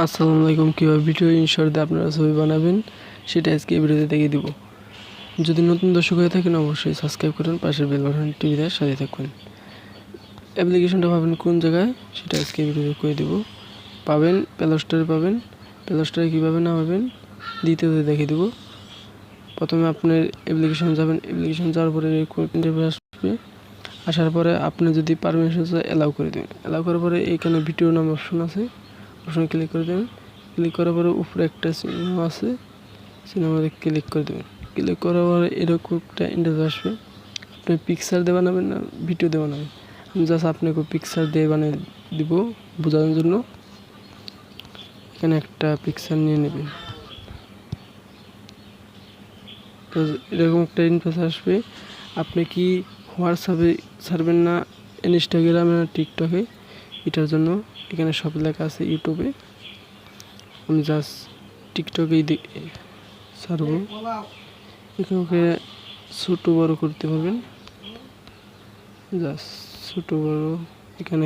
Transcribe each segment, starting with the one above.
আসসালামু আলাইকুম। কীভাবে ভিডিও ইনশর্ট দিয়ে আপনারা ছবি বানাবেন সেটা আজকে এই ভিডিওতে দেখিয়ে দিব। যদি নতুন দর্শক হয়ে থাকেন অবশ্যই সাবস্ক্রাইব করুন, পাশের বেল বাটন টিভিতে সাথে থাকুন। অ্যাপ্লিকেশনটা পাবেন কোন জায়গায় সেটা আজকে এই ভিডিওতে করে দেব। পাবেন প্লে স্টোরে, পাবেন প্লে স্টোরে কীভাবে নামাবেন দ্বিতীয়তে দেখিয়ে দেব। প্রথমে আপনার অ্যাপ্লিকেশন যাবেন, অ্যাপ্লিকেশন যাওয়ার পরে ইন্টারফেস আসবে। আসার পরে আপনি যদি পারমিশন অ্যালাউ করে দেবেন, অ্যালাউ করার পরে এইখানে ভিডিও নাম অপশন আছে, অপশনে ক্লিক করে দেবেন। ক্লিক করার পরে উপরে একটা সিনেমা আছে, সিনেমাতে ক্লিক করে দেবেন। ক্লিক করার পরে এরকম একটা ইন্টারফেস আসবে। আপনি পিকচার দিয়ে বানাবেন না ভিডিও দিয়ে বানাবেন? আমি জাস্ট আপনাকে পিকচার দিয়ে বানিয়ে দিব বোঝানোর জন্য। এখানে একটা পিকচার নিয়ে নেবেন। তো এরকম একটা ইন্টারফেস আসবে। আপনি কি হোয়াটসঅ্যাপে ছাড়বেন না ইনস্টাগ্রামে না টিকটকে, এটার জন্য এখানে সব লেখা আছে। ইউটিউবে আমি জাস্ট টিকটকেই ছাড়ব। এখানে ছোটো বড় করতে পারবেন, জাস্ট ছোটো বড় এখানে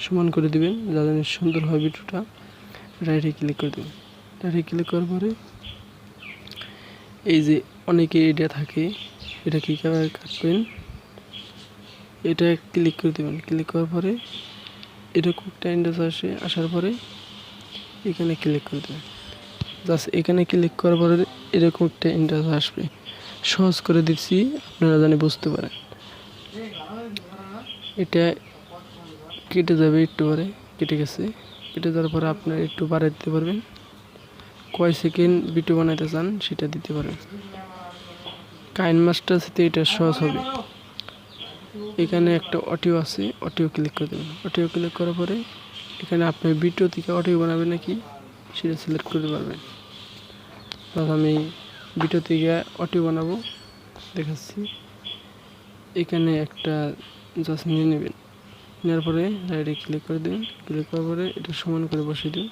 সমান করে দিবেন যাতে সুন্দর হয় ভিডিওটা। রাইটে ক্লিক করে দেবেন। রাইটে ক্লিক করার পরে এই যে অনেকে এটা থাকে, এটা কীভাবে কাটবেন এটা ক্লিক করে দেবেন। ক্লিক করার পরে এরকম একটা ইন্টারফেস আসার পরে এখানে ক্লিক করে দেবেন। জাস্ট এখানে ক্লিক করার পরে এরকম একটা ইন্টারফেস আসবে। সহজ করে দিচ্ছি আপনারা জানি বুঝতে পারেন। এটা কেটে যাবে একটু পরে, কেটে গেছে। কেটে যাওয়ার পরে আপনারা একটু বাড়াই দিতে পারবেন। কয় সেকেন্ড ভিডিও বানাইতে চান সেটা দিতে পারবেন। কাইন মাস্টার সাথে এটা সহজ হবে। এখানে একটা অডিও আছে, অডিও ক্লিক করে দেবেন। অডিও ক্লিক করার পরে এখানে আপনি ভিডিও থেকে অডিও বানাবেন নাকি সেটা সিলেক্ট করতে পারবেন। আমি ভিডিও থেকে অডিও বানাবো, দেখাচ্ছি। এখানে একটা জাস্ট নিয়ে নেবেন। নেওয়ার পরে রাইটে ক্লিক করে দেবেন। ক্লিক করার পরে এটা সমান করে বসিয়ে দিন।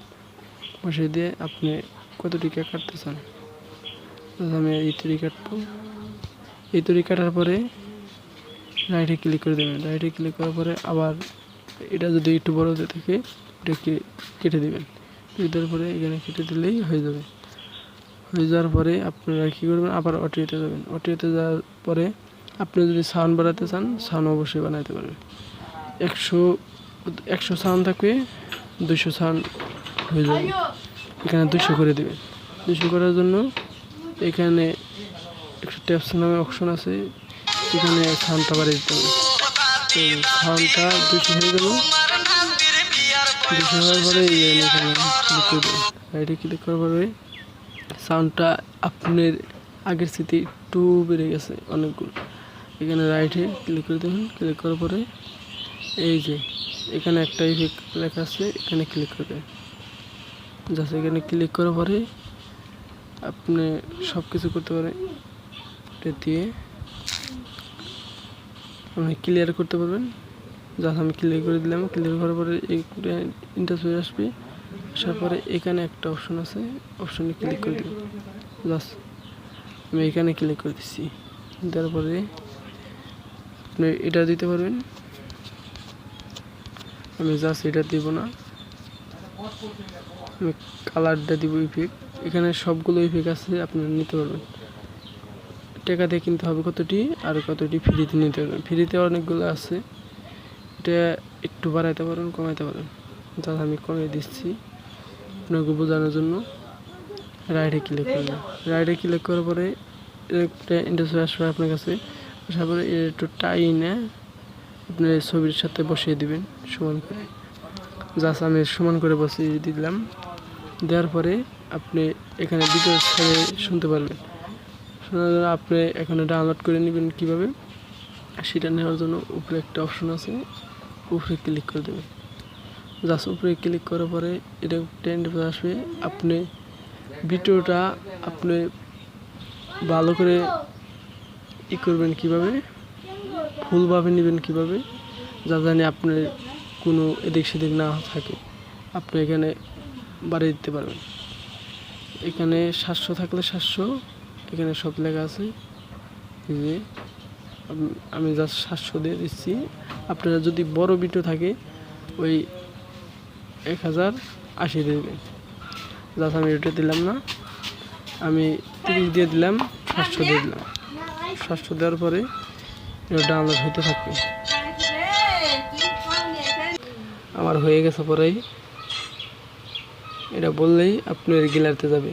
বসিয়ে দিয়ে আপনি কত টিকা কাটতে চান, আমি এই তৈরি কাটবো। এই তৈরি কাটার পরে রাইটে ক্লিক করে দেবেন। রাইটে ক্লিক করার পরে আবার এটা যদি একটু বড় হতে থাকে এটা কেটে দেবেন। কেটে দেওয়ার পরে এখানে কেটে দিলেই হয়ে যাবে। হয়ে যাওয়ার পরে আপনারা কী করবেন, আবার অডিওতে যাবেন। অডিওতে যাওয়ার পরে আপনি যদি সাউন্ড বাড়াতে চান সাউন্ড অবশ্যই বানাতে পারবেন। 100 সাউন্ড থাকবে, 200 সাউন্ড হয়ে যাবে। এখানে 200 করে দেবেন। 200 করার জন্য এখানে একটা ট্যাপস নামে অপশন আছে, এখানে সাউন্ডটা বাড়িয়ে দিতে হবে। সাউন্ডটা 200 হয়ে গেল। 200 হওয়ার পরে এখানে ক্লিক করে দেবেন। রাইটে ক্লিক করার পরে সাউন্ডটা আপনার আগের স্মৃতি একটু বেড়ে গেছে অনেকগুলো। এখানে রাইটে ক্লিক করে দেবেন। ক্লিক করার পরে এই যে এখানে একটা ইফেক্ট লেখা আছে, এখানে ক্লিক করে দেবেন। জাস্ট এখানে ক্লিক করার পরে আপনি সব কিছু করতে পারেন। এটা দিয়ে আপনি ক্লিয়ার করতে পারবেন। জাস্ট আমি ক্লিয়ার করে দিলাম। ক্লিয়ার করার পরে এই ইন্টারফেস আসবে। আসার পরে এখানে একটা অপশন আছে, অপশনে ক্লিক করে দেবেন। জাস্ট আমি এখানে ক্লিক করে দিচ্ছি। দেওয়ার পরে আপনি এটা দিতে পারবেন। আমি জাস্ট এটা দিব না, আমি কালারটা দিব ইফেক্ট। এখানে সবগুলো ইফেক্ট আছে, আপনারা নিতে পারবেন। টাকা দিয়ে কিনতে হবে কতটি, আর কতটি ফ্রিতে নিতে পারবেন। ফ্রিতে অনেকগুলো আছে, এটা একটু বাড়াইতে পারেন, কমাইতে পারেন। জাস্ট আমি কমিয়ে দিচ্ছি আপনাকে বোঝানোর জন্য। রাইটে ক্লিক করবেন। রাইটে ক্লিক করার পরে একটা ইন্টারফেস আসবে আপনার কাছে। আসার পরে একটু টাইনে আপনি ছবির সাথে বসিয়ে দিবেন সমান করে। জাস্ট আমি সমান করে বসিয়ে দিলাম। দেওয়ার পরে আপনি এখানে ভিডিও ছেড়ে শুনতে পারবেন। শোনার জন্য আপনি এখানে ডাউনলোড করে নেবেন। কীভাবে সেটা নেওয়ার জন্য উপরে একটা অপশন আছে, উপরে ক্লিক করে দেবেন। জাস্ট উপরে ক্লিক করার পরে এটা টেন্ড আসবে। আপনি ভিডিওটা আপনি ভালো করে করবেন, কীভাবে ফুলভাবে নেবেন, কীভাবে যা জানি আপনার কোনো এদিক সেদিক না থাকে আপনি এখানে বাড়িয়ে দিতে পারবেন। এখানে 700 থাকলে 700, এখানে সব লেখা আছে। যে আমি জাস্ট 700 দিয়ে দিচ্ছি। আপনারা যদি বড় ভিডিও থাকে ওই 1000 80 দিয়ে দেবেন। জাস্ট আমি এটা দিলাম না, আমি 30 দিয়ে দিলাম, 700 দিয়ে দিলাম। 700 দেওয়ার পরে এটা ডাউনলোড হতে থাকবে। আমার হয়ে গেছে পরেই এটা বললেই আপনার গ্যালারিতে যাবে।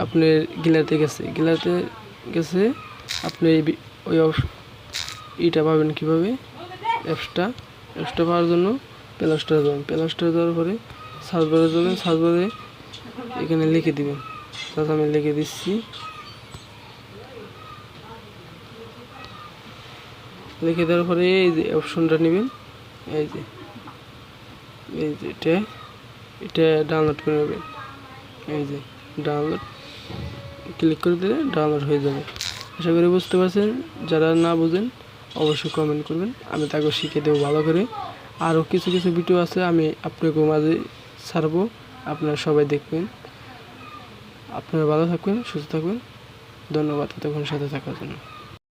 আপনার গ্যালারিতে গেছে আপনি ওই এটা পাবেন কীভাবে, অ্যাপসটা পাওয়ার জন্য প্লে স্টোরে যাবেন। প্লে স্টোরে যাওয়ার পরে সার্চ বারে যাবেন, সার্চ বারে এখানে লিখে দিবেন। তাহলে আমি লিখে দিচ্ছি, লিখে দেওয়ার পরে এই যে অপশনটা নেবেন, এই যে এটা ডাউনলোড করে নেবেন। এই যে ডাউনলোড ক্লিক করে দিলে ডাউনলোড হয়ে যাবে। আশা করি বুঝতে পারছেন। যারা না বুঝেন অবশ্যই কমেন্ট করবেন, আমি তাকে শিখিয়ে দেবো ভালো করে। আরও কিছু ভিডিও আছে আমি আপনাকে মাঝে ছাড়বো, আপনারা সবাই দেখবেন। আপনারা ভালো থাকবেন, সুস্থ থাকবেন। ধন্যবাদ এতক্ষণ সাথে থাকার জন্য।